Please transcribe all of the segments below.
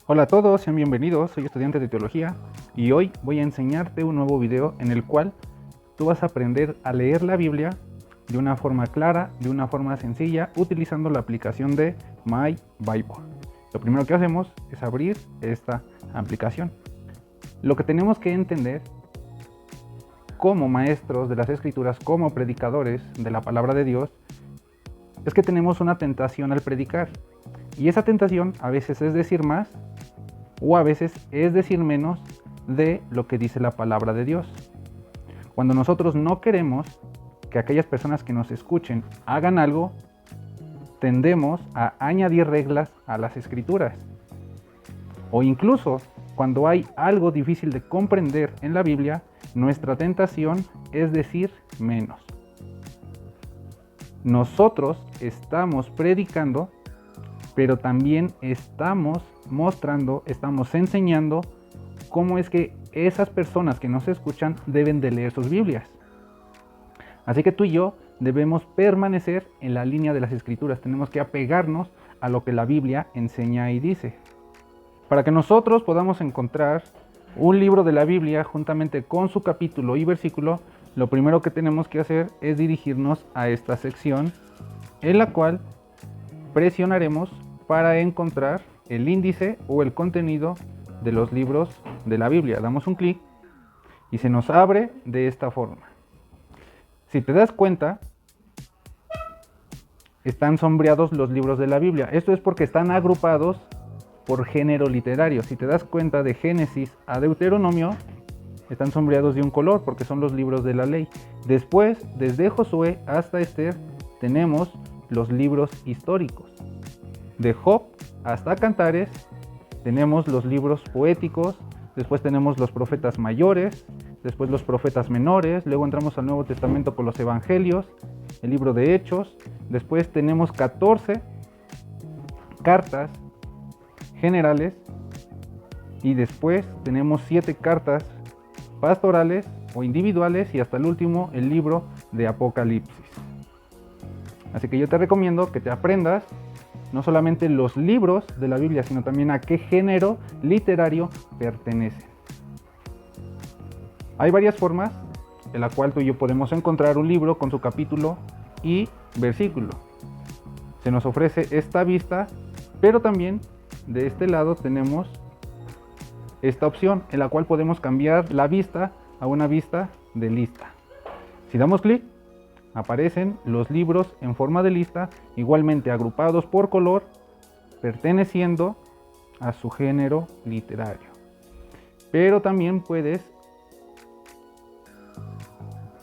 Hola a todos, sean bienvenidos, soy estudiante de teología y hoy voy a enseñarte un nuevo video en el cual tú vas a aprender a leer la Biblia de una forma clara, de una forma sencilla, utilizando la aplicación de My Bible. Lo primero que hacemos es abrir esta aplicación. Lo que tenemos que entender como maestros de las Escrituras, como predicadores de la palabra de Dios, es que tenemos una tentación al predicar. Y esa tentación a veces es decir más o a veces es decir menos de lo que dice la palabra de Dios. Cuando nosotros no queremos que aquellas personas que nos escuchen hagan algo, tendemos a añadir reglas a las escrituras. O incluso cuando hay algo difícil de comprender en la Biblia, nuestra tentación es decir menos. Nosotros estamos predicando, pero también estamos mostrando, estamos enseñando cómo es que esas personas que nos escuchan deben de leer sus Biblias. Así que tú y yo debemos permanecer en la línea de las Escrituras, tenemos que apegarnos a lo que la Biblia enseña y dice. Para que nosotros podamos encontrar un libro de la Biblia juntamente con su capítulo y versículo, lo primero que tenemos que hacer es dirigirnos a esta sección en la cual presionaremos para encontrar el índice o el contenido de los libros de la Biblia. Damos un clic y se nos abre de esta forma. Si te das cuenta, están sombreados los libros de la Biblia. Esto es porque están agrupados por género literario. Si te das cuenta, de Génesis a Deuteronomio están sombreados de un color porque son los libros de la ley. Después, desde Josué hasta Esther, tenemos los libros históricos. De Job hasta Cantares tenemos los libros poéticos, después tenemos los profetas mayores, después los profetas menores, luego entramos al Nuevo Testamento con los evangelios, el libro de Hechos, después tenemos 14 cartas generales y después tenemos 7 cartas pastorales o individuales y hasta el último el libro de Apocalipsis. Así que yo te recomiendo que te aprendas no solamente los libros de la Biblia, sino también a qué género literario pertenecen. Hay varias formas en la cual tú y yo podemos encontrar un libro con su capítulo y versículo. Se nos ofrece esta vista, pero también de este lado tenemos esta opción en la cual podemos cambiar la vista a una vista de lista. Si damos clic, aparecen los libros en forma de lista, igualmente agrupados por color, perteneciendo a su género literario. Pero también puedes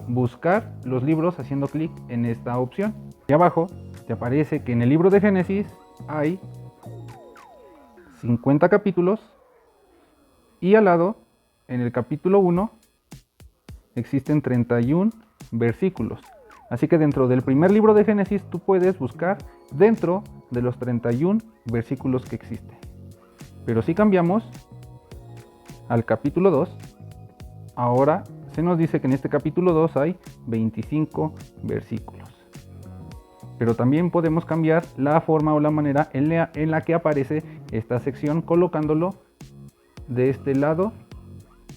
buscar los libros haciendo clic en esta opción. Y abajo te aparece que en el libro de Génesis hay 50 capítulos y al lado, en el capítulo 1, existen 31 versículos. Así que dentro del primer libro de Génesis tú puedes buscar dentro de los 31 versículos que existen. Pero si cambiamos al capítulo 2, ahora se nos dice que en este capítulo 2 hay 25 versículos. Pero también podemos cambiar la forma o la manera en la que aparece esta sección colocándolo de este lado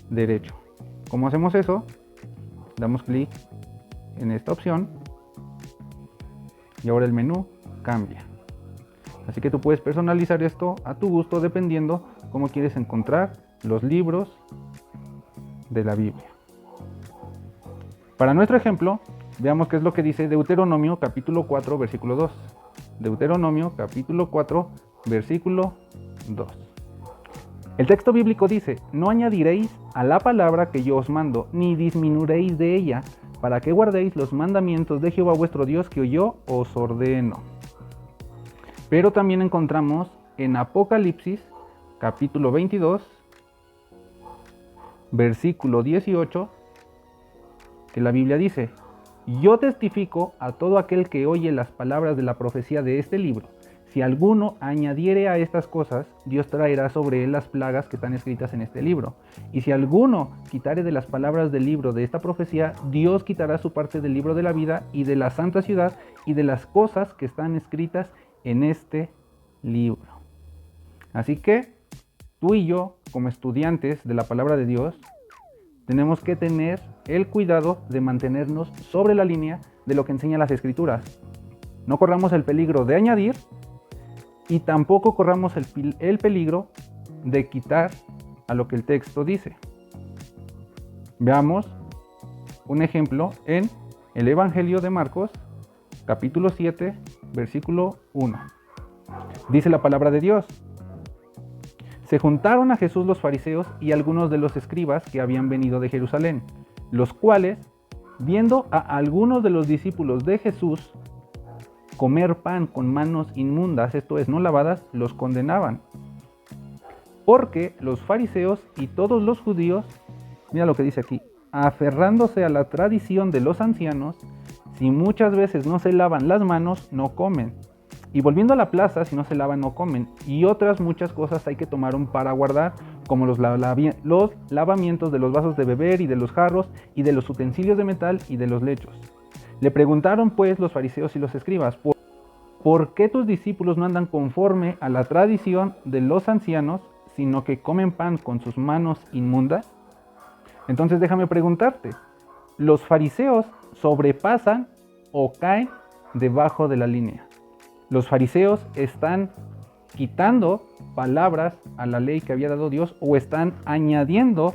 derecho. ¿Cómo hacemos eso? Damos clic en esta opción y ahora el menú cambia. Así que tú puedes personalizar esto a tu gusto dependiendo cómo quieres encontrar los libros de la Biblia. Para nuestro ejemplo, veamos qué es lo que dice Deuteronomio capítulo 4 versículo 2. Deuteronomio capítulo 4 versículo 2. El texto bíblico dice: no añadiréis a la palabra que yo os mando, ni disminuiréis de ella, para que guardéis los mandamientos de Jehová vuestro Dios que yo os ordeno. Pero también encontramos en Apocalipsis capítulo 22 versículo 18 que la Biblia dice: yo testifico a todo aquel que oye las palabras de la profecía de este libro. Si alguno añadiere a estas cosas, Dios traerá sobre él las plagas que están escritas en este libro. Y si alguno quitare de las palabras del libro de esta profecía, Dios quitará su parte del libro de la vida y de la santa ciudad y de las cosas que están escritas en este libro. Así que tú y yo, como estudiantes de la palabra de Dios, tenemos que tener el cuidado de mantenernos sobre la línea de lo que enseñan las Escrituras. No corramos el peligro de añadir y tampoco corramos el peligro de quitar a lo que el texto dice. Veamos un ejemplo en el Evangelio de Marcos, capítulo 7, versículo 1. Dice la palabra de Dios: se juntaron a Jesús los fariseos y algunos de los escribas que habían venido de Jerusalén, los cuales, viendo a algunos de los discípulos de Jesús comer pan con manos inmundas, esto es, no lavadas, los condenaban. Porque los fariseos y todos los judíos, mira lo que dice aquí, aferrándose a la tradición de los ancianos, si muchas veces no se lavan las manos, no comen. Y volviendo a la plaza, si no se lavan, no comen. Y otras muchas cosas hay que tomar para guardar, como los lavamientos de los vasos de beber y de los jarros y de los utensilios de metal y de los lechos. Le preguntaron pues los fariseos y los escribas: ¿por qué tus discípulos no andan conforme a la tradición de los ancianos, sino que comen pan con sus manos inmundas? Entonces déjame preguntarte, ¿los fariseos sobrepasan o caen debajo de la línea? ¿Los fariseos están quitando palabras a la ley que había dado Dios o están añadiendo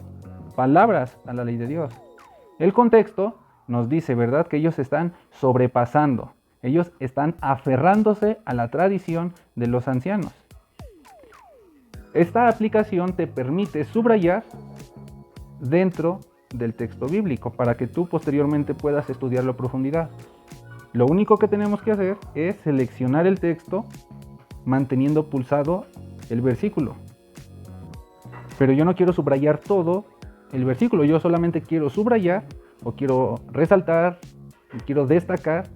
palabras a la ley de Dios? El contexto nos dice, ¿verdad?, que ellos están sobrepasando. Ellos están aferrándose a la tradición de los ancianos. Esta aplicación te permite subrayar dentro del texto bíblico para que tú posteriormente puedas estudiarlo a profundidad. Lo único que tenemos que hacer es seleccionar el texto manteniendo pulsado el versículo. Pero yo no quiero subrayar todo el versículo, yo solamente quiero subrayar o quiero resaltar, quiero destacar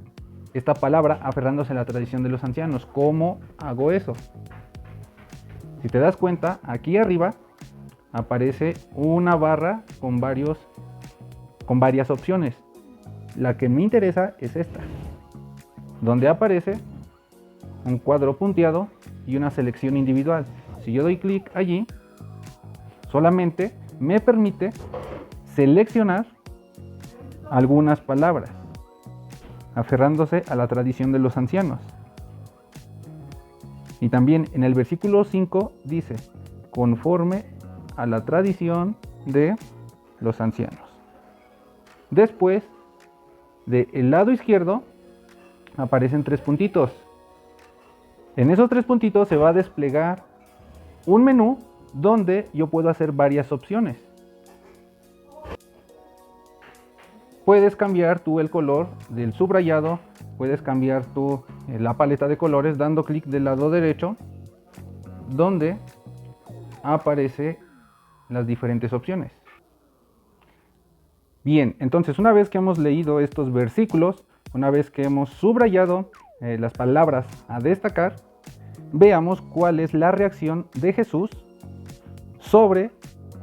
esta palabra aferrándose a la tradición de los ancianos. ¿Cómo hago eso? Si te das cuenta, aquí arriba aparece una barra con varias opciones. La que me interesa es esta, donde aparece un cuadro punteado y una selección individual. Si yo doy clic allí, solamente me permite seleccionar algunas palabras, aferrándose a la tradición de los ancianos. Y también en el versículo 5 dice, conforme a la tradición de los ancianos. Después, del lado izquierdo, aparecen 3 puntitos. En esos 3 puntitos se va a desplegar un menú donde yo puedo hacer varias opciones. Puedes cambiar tú el color del subrayado, puedes cambiar tú la paleta de colores dando clic del lado derecho, donde aparecen las diferentes opciones. Bien, entonces una vez que hemos leído estos versículos, una vez que hemos subrayado las palabras a destacar, veamos cuál es la reacción de Jesús sobre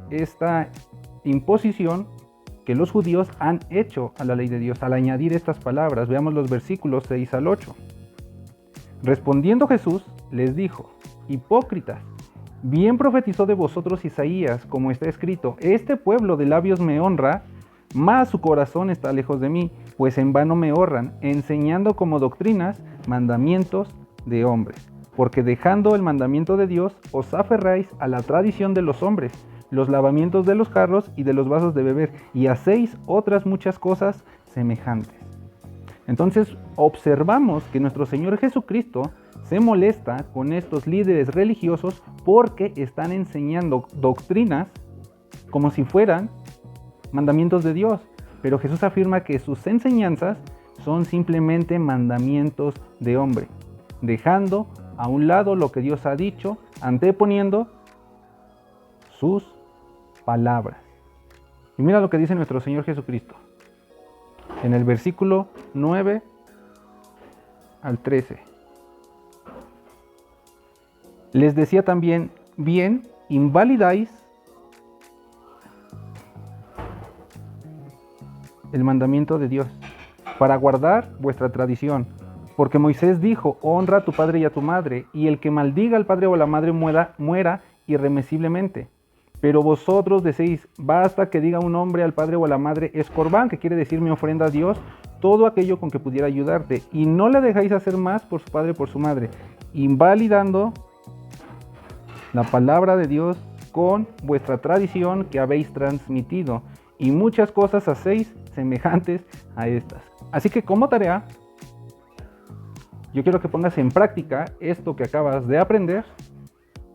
esta imposición que los judíos han hecho a la ley de Dios al añadir estas palabras. Veamos los versículos 6 al 8. Respondiendo Jesús les dijo: hipócritas, bien profetizó de vosotros Isaías, como está escrito: este pueblo de labios me honra, mas su corazón está lejos de mí, pues en vano me honran, enseñando como doctrinas mandamientos de hombres. Porque dejando el mandamiento de Dios, os aferráis a la tradición de los hombres, los lavamientos de los jarros y de los vasos de beber, y hacéis otras muchas cosas semejantes. Entonces observamos que nuestro Señor Jesucristo se molesta con estos líderes religiosos porque están enseñando doctrinas como si fueran mandamientos de Dios, pero Jesús afirma que sus enseñanzas son simplemente mandamientos de hombre, dejando a un lado lo que Dios ha dicho, anteponiendo sus palabras. Y mira lo que dice nuestro Señor Jesucristo en el versículo 9 al 13. Les decía también: bien, invalidáis el mandamiento de Dios para guardar vuestra tradición, porque Moisés dijo: honra a tu padre y a tu madre, y el que maldiga al padre o a la madre muera irremisiblemente. Pero vosotros decís, basta que diga un hombre al padre o a la madre, es corbán, que quiere decir mi ofrenda a Dios, todo aquello con que pudiera ayudarte, y no le dejáis hacer más por su padre o por su madre, invalidando la palabra de Dios con vuestra tradición que habéis transmitido, y muchas cosas hacéis semejantes a estas. Así que como tarea, yo quiero que pongas en práctica esto que acabas de aprender,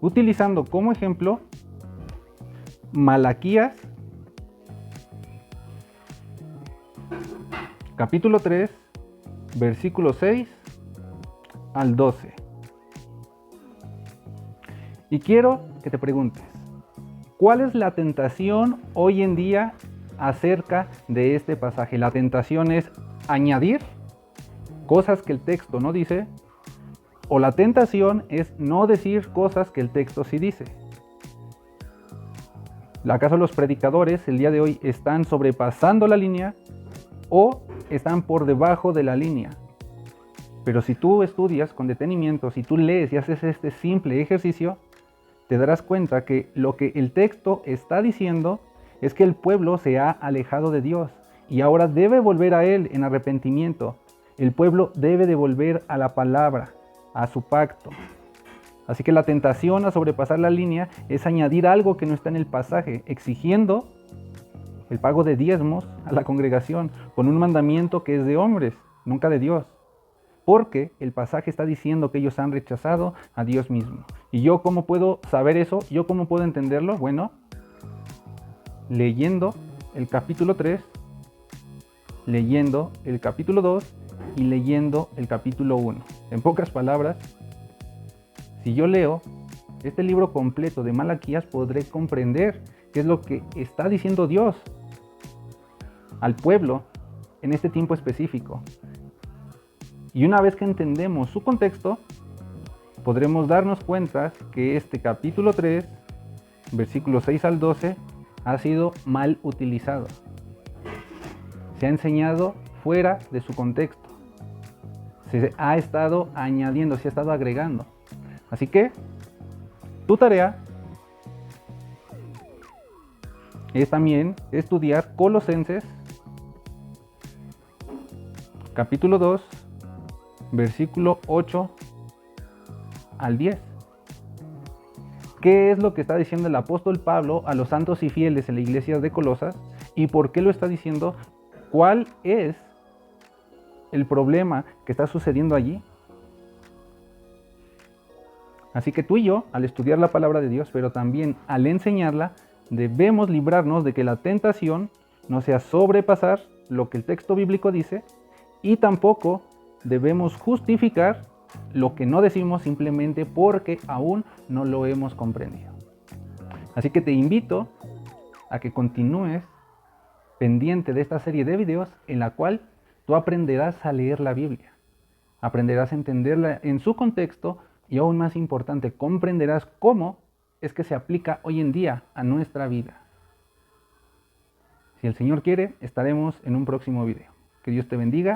utilizando como ejemplo Malaquías, capítulo 3, versículo 6 al 12. Y quiero que te preguntes, ¿cuál es la tentación hoy en día acerca de este pasaje? La tentación es añadir cosas que el texto no dice, o la tentación es no decir cosas que el texto sí dice. ¿Acaso los predicadores el día de hoy están sobrepasando la línea o están por debajo de la línea? Pero si tú estudias con detenimiento, si tú lees y haces este simple ejercicio, te darás cuenta que lo que el texto está diciendo es que el pueblo se ha alejado de Dios y ahora debe volver a Él en arrepentimiento. El pueblo debe de volver a la palabra, a su pacto. Así que la tentación a sobrepasar la línea es añadir algo que no está en el pasaje, exigiendo el pago de diezmos a la congregación con un mandamiento que es de hombres, nunca de Dios. Porque el pasaje está diciendo que ellos han rechazado a Dios mismo. ¿Y yo cómo puedo saber eso? ¿Yo cómo puedo entenderlo? Bueno, leyendo el capítulo 3, leyendo el capítulo 2 y leyendo el capítulo 1. En pocas palabras, si yo leo este libro completo de Malaquías, podré comprender qué es lo que está diciendo Dios al pueblo en este tiempo específico. Y una vez que entendemos su contexto, podremos darnos cuenta que este capítulo 3, versículos 6 al 12, ha sido mal utilizado. Se ha enseñado fuera de su contexto. Se ha estado añadiendo, se ha estado agregando. Así que tu tarea es también estudiar Colosenses, capítulo 2, versículo 8 al 10. ¿Qué es lo que está diciendo el apóstol Pablo a los santos y fieles en la iglesia de Colosas? ¿Y por qué lo está diciendo? ¿Cuál es el problema que está sucediendo allí? Así que tú y yo, al estudiar la palabra de Dios, pero también al enseñarla, debemos librarnos de que la tentación no sea sobrepasar lo que el texto bíblico dice, y tampoco debemos justificar lo que no decimos simplemente porque aún no lo hemos comprendido. Así que te invito a que continúes pendiente de esta serie de videos en la cual tú aprenderás a leer la Biblia, aprenderás a entenderla en su contexto y aún más importante, comprenderás cómo es que se aplica hoy en día a nuestra vida. Si el Señor quiere, estaremos en un próximo video. Que Dios te bendiga